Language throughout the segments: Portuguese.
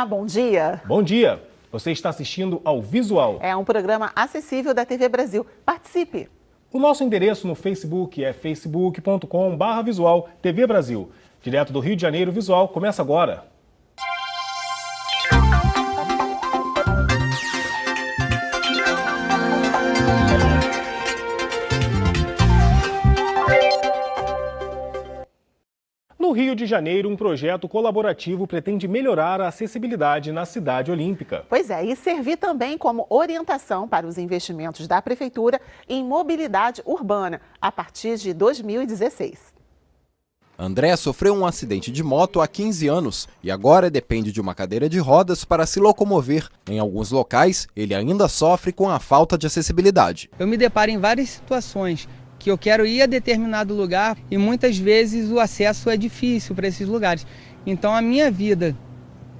Olá, bom dia. Bom dia. Você está assistindo ao Visual. É um programa acessível da TV Brasil. Participe. O nosso endereço no Facebook é facebook.com/visual TV Brasil. Direto do Rio de Janeiro, o Visual começa agora. No Rio de Janeiro, um projeto colaborativo pretende melhorar a acessibilidade na cidade olímpica. Pois é, e servir também como orientação para os investimentos da Prefeitura em mobilidade urbana a partir de 2016. André sofreu um acidente de moto há 15 anos e agora depende de uma cadeira de rodas para se locomover. Em alguns locais, ele ainda sofre com a falta de acessibilidade. Eu me deparo em várias situações que eu quero ir a determinado lugar e muitas vezes o acesso é difícil para esses lugares. Então a minha vida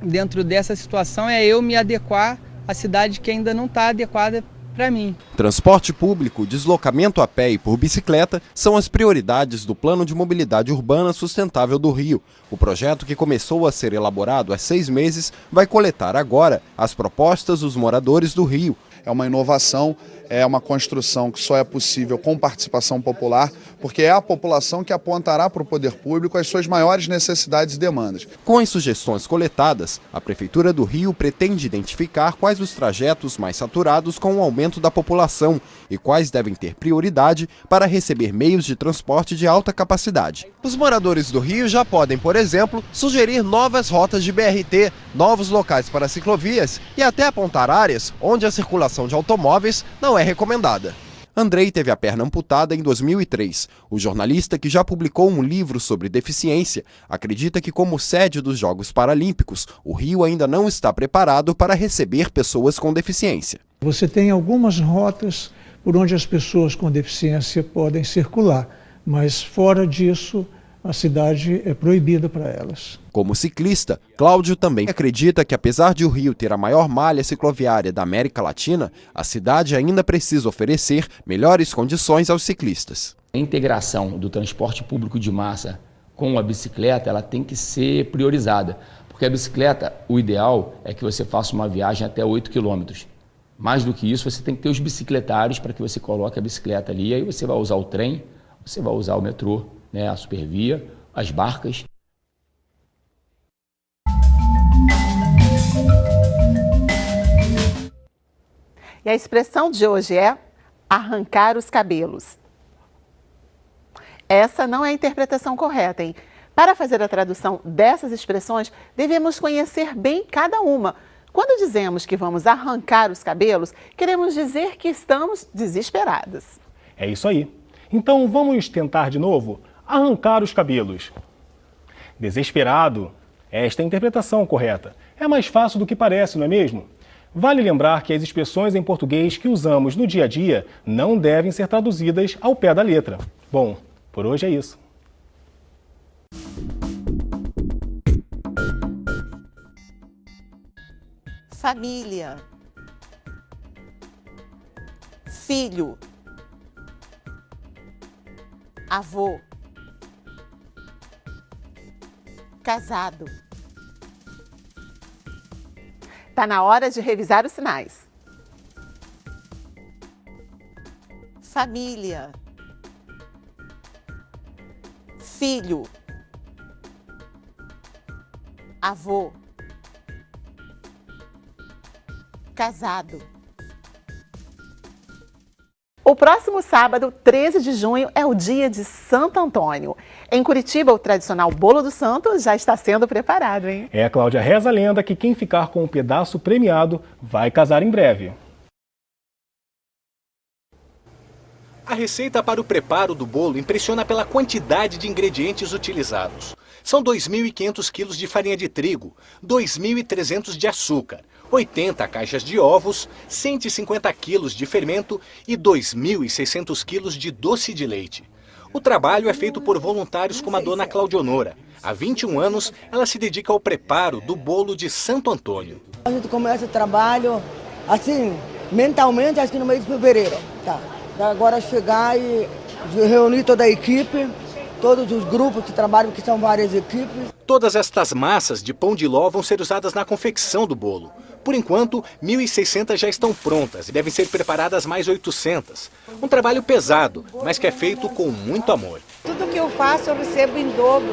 dentro dessa situação é eu me adequar à cidade que ainda não está adequada para mim. Transporte público, deslocamento a pé e por bicicleta são as prioridades do Plano de Mobilidade Urbana Sustentável do Rio. O projeto, que começou a ser elaborado há 6 meses, vai coletar agora as propostas dos moradores do Rio. É uma inovação, é uma construção que só é possível com participação popular, porque é a população que apontará para o poder público as suas maiores necessidades e demandas. Com as sugestões coletadas, a Prefeitura do Rio pretende identificar quais os trajetos mais saturados com o aumento da população e quais devem ter prioridade para receber meios de transporte de alta capacidade. Os moradores do Rio já podem, por exemplo, sugerir novas rotas de BRT, novos locais para ciclovias e até apontar áreas onde a circulação de automóveis não é recomendada. Andrei teve a perna amputada em 2003. O jornalista, que já publicou um livro sobre deficiência, acredita que, como sede dos Jogos Paralímpicos, o Rio ainda não está preparado para receber pessoas com deficiência. Você tem algumas rotas por onde as pessoas com deficiência podem circular, mas fora disso, a cidade é proibida para elas. Como ciclista, Cláudio também acredita que, apesar de o Rio ter a maior malha cicloviária da América Latina, a cidade ainda precisa oferecer melhores condições aos ciclistas. A integração do transporte público de massa com a bicicleta, ela tem que ser priorizada, porque a bicicleta, o ideal é que você faça uma viagem até 8 quilômetros. Mais do que isso, você tem que ter os bicicletários para que você coloque a bicicleta ali, e aí você vai usar o trem, você vai usar o metrô, a supervia, as barcas. E a expressão de hoje é arrancar os cabelos. Essa não é a interpretação correta, hein? Para fazer a tradução dessas expressões, devemos conhecer bem cada uma. Quando dizemos que vamos arrancar os cabelos, queremos dizer que estamos desesperadas. É isso aí. Então vamos tentar de novo? Arrancar os cabelos. Desesperado. Esta é a interpretação correta. É mais fácil do que parece, não é mesmo? Vale lembrar que as expressões em português que usamos no dia a dia não devem ser traduzidas ao pé da letra. Bom, por hoje é isso. Família. Filho. Avô. Casado. Tá na hora de revisar os sinais. Família. Filho. Avô. Casado. O próximo sábado, 13 de junho, é o dia de Santo Antônio. Em Curitiba, o tradicional bolo do santo já está sendo preparado, hein? Cláudia, reza a lenda que quem ficar com um pedaço premiado vai casar em breve. A receita para o preparo do bolo impressiona pela quantidade de ingredientes utilizados. São 2.500 quilos de farinha de trigo, 2.300 de açúcar, 80 caixas de ovos, 150 quilos de fermento e 2.600 quilos de doce de leite. O trabalho é feito por voluntários como a dona Claudionora. Há 21 anos, ela se dedica ao preparo do bolo de Santo Antônio. A gente começa o trabalho, assim, mentalmente, acho que no mês de fevereiro. Tá. Agora chegar e reunir toda a equipe todos os grupos que trabalham, que são várias equipes. Todas estas massas de pão de ló vão ser usadas na confecção do bolo. Por enquanto, 1.600 já estão prontas e devem ser preparadas mais 800. Um trabalho pesado, mas que é feito com muito amor. Tudo que eu faço eu recebo em dobro,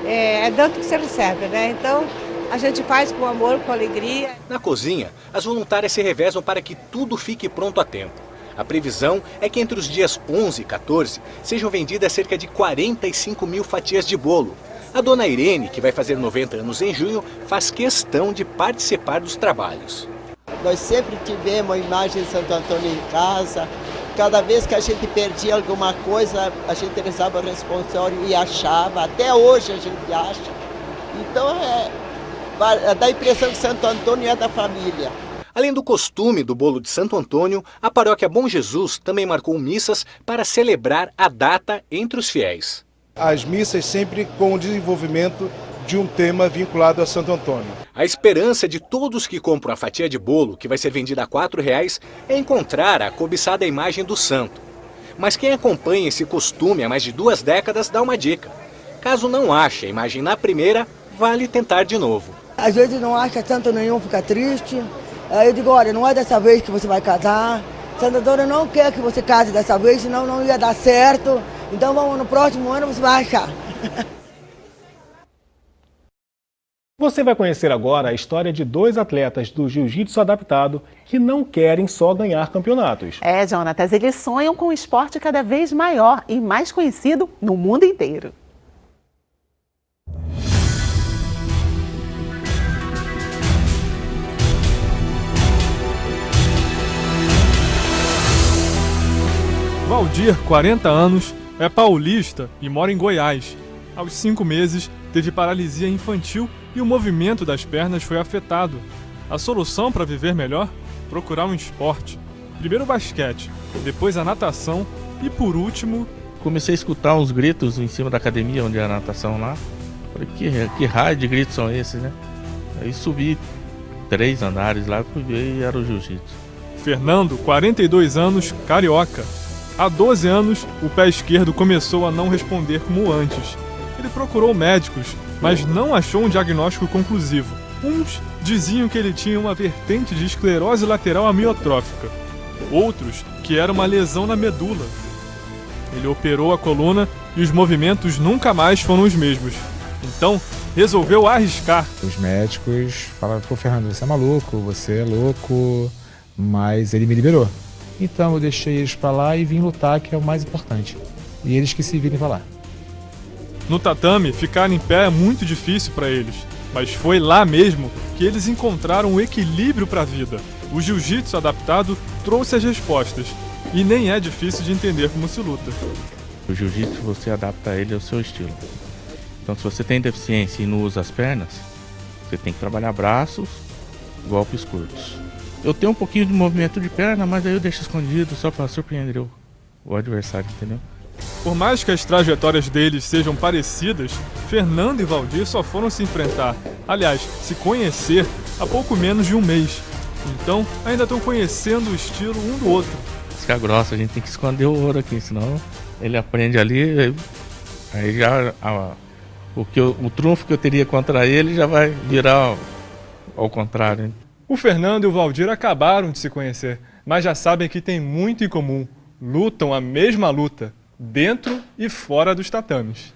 é tanto que você recebe, né? Então a gente faz com amor, com alegria. Na cozinha, as voluntárias se revezam para que tudo fique pronto a tempo. A previsão é que entre os dias 11 e 14 sejam vendidas cerca de 45 mil fatias de bolo. A dona Irene, que vai fazer 90 anos em junho, faz questão de participar dos trabalhos. Nós sempre tivemos a imagem de Santo Antônio em casa. Cada vez que a gente perdia alguma coisa, a gente rezava o responsório e achava. Até hoje a gente acha. Então dá a impressão que Santo Antônio é da família. Além do costume do bolo de Santo Antônio, a paróquia Bom Jesus também marcou missas para celebrar a data entre os fiéis. As missas sempre com o desenvolvimento de um tema vinculado a Santo Antônio. A esperança de todos que compram a fatia de bolo, que vai ser vendida a R$ 4,00, é encontrar a cobiçada imagem do santo. Mas quem acompanha esse costume há mais de 2 décadas dá uma dica. Caso não ache a imagem na primeira, vale tentar de novo. Às vezes não acha santo nenhum, fica triste. Aí eu digo, olha, não é dessa vez que você vai casar. Santo Antônio não quer que você case dessa vez, senão não ia dar certo. Então vamos, no próximo ano você vai achar. Você vai conhecer agora a história de 2 atletas do jiu-jitsu adaptado que não querem só ganhar campeonatos. Jonatas, eles sonham com um esporte cada vez maior e mais conhecido no mundo inteiro. Valdir, 40 anos, é paulista e mora em Goiás. Aos 5 meses, teve paralisia infantil e o movimento das pernas foi afetado. A solução para viver melhor? Procurar um esporte. Primeiro o basquete, depois a natação e, por último... Comecei a escutar uns gritos em cima da academia, onde é a natação lá. Falei, que raio de gritos são esses, né? Aí subi 3 andares lá, fui ver e era o jiu-jitsu. Fernando, 42 anos, carioca. Há 12 anos, o pé esquerdo começou a não responder como antes. Ele procurou médicos, mas não achou um diagnóstico conclusivo. Uns diziam que ele tinha uma vertente de esclerose lateral amiotrófica. Outros que era uma lesão na medula. Ele operou a coluna e os movimentos nunca mais foram os mesmos. Então, resolveu arriscar. Os médicos falaram, pô, Fernando, você é maluco, você é louco, mas ele me liberou. Então eu deixei eles pra lá e vim lutar, que é o mais importante. E eles que se virem pra lá. No tatame, ficar em pé é muito difícil para eles. Mas foi lá mesmo que eles encontraram o equilíbrio para a vida. O jiu-jitsu adaptado trouxe as respostas. E nem é difícil de entender como se luta. O jiu-jitsu você adapta ele ao seu estilo. Então se você tem deficiência e não usa as pernas, você tem que trabalhar braços, golpes curtos. Eu tenho um pouquinho de movimento de perna, mas aí eu deixo escondido só para surpreender o adversário, entendeu? Por mais que as trajetórias deles sejam parecidas, Fernando e Valdir só foram se enfrentar, aliás, se conhecer, há pouco menos de um mês. Então, ainda estão conhecendo o estilo um do outro. Fica grossa, a gente tem que esconder o ouro aqui, senão ele aprende ali, aí já o trunfo que eu teria contra ele já vai virar ao contrário, hein? O Fernando e o Valdir acabaram de se conhecer, mas já sabem que tem muito em comum. Lutam a mesma luta, dentro e fora dos tatames.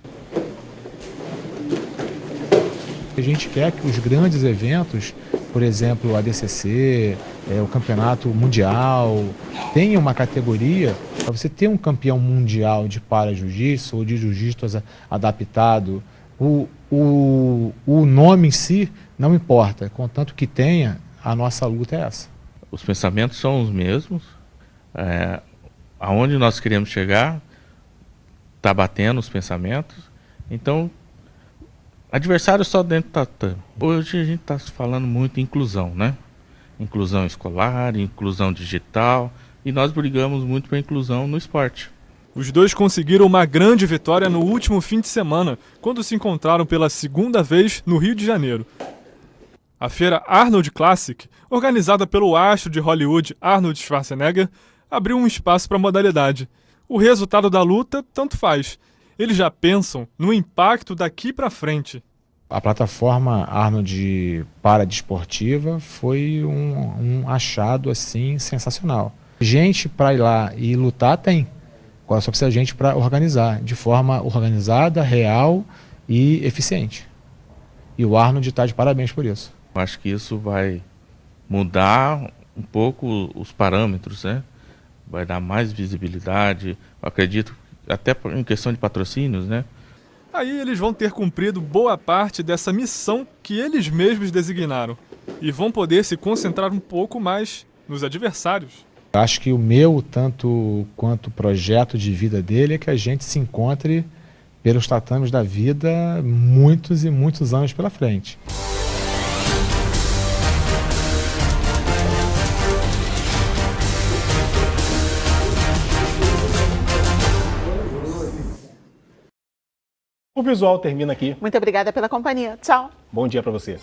A gente quer que os grandes eventos, por exemplo, o ADCC, o Campeonato Mundial, tenham uma categoria para você ter um campeão mundial de para-jiu-jitsu ou de jiu-jitsu adaptado. O nome em si não importa, contanto que tenha. A nossa luta é essa. Os pensamentos são os mesmos. Aonde nós queremos chegar, está batendo os pensamentos. Então, adversário só dentro do tatame. Hoje a gente está falando muito em inclusão, né? Inclusão escolar, inclusão digital. E nós brigamos muito para inclusão no esporte. Os dois conseguiram uma grande vitória no último fim de semana, quando se encontraram pela 2ª vez no Rio de Janeiro. A feira Arnold Classic, organizada pelo astro de Hollywood Arnold Schwarzenegger, abriu um espaço para a modalidade. O resultado da luta tanto faz. eles já pensam no impacto daqui para frente. A plataforma Arnold Paradesportiva foi um achado assim sensacional. Gente para ir lá e lutar tem. Agora só precisa de gente para organizar, de forma organizada, real e eficiente. E o Arnold está de parabéns por isso. Acho que isso vai mudar um pouco os parâmetros, né? Vai dar mais visibilidade, eu acredito, até em questão de patrocínios, né? Aí eles vão ter cumprido boa parte dessa missão que eles mesmos designaram e vão poder se concentrar um pouco mais nos adversários. Acho que o meu, tanto quanto o projeto de vida dele, é que a gente se encontre pelos tatames da vida muitos e muitos anos pela frente. O visual termina aqui. Muito obrigada pela companhia. Tchau. Bom dia para você.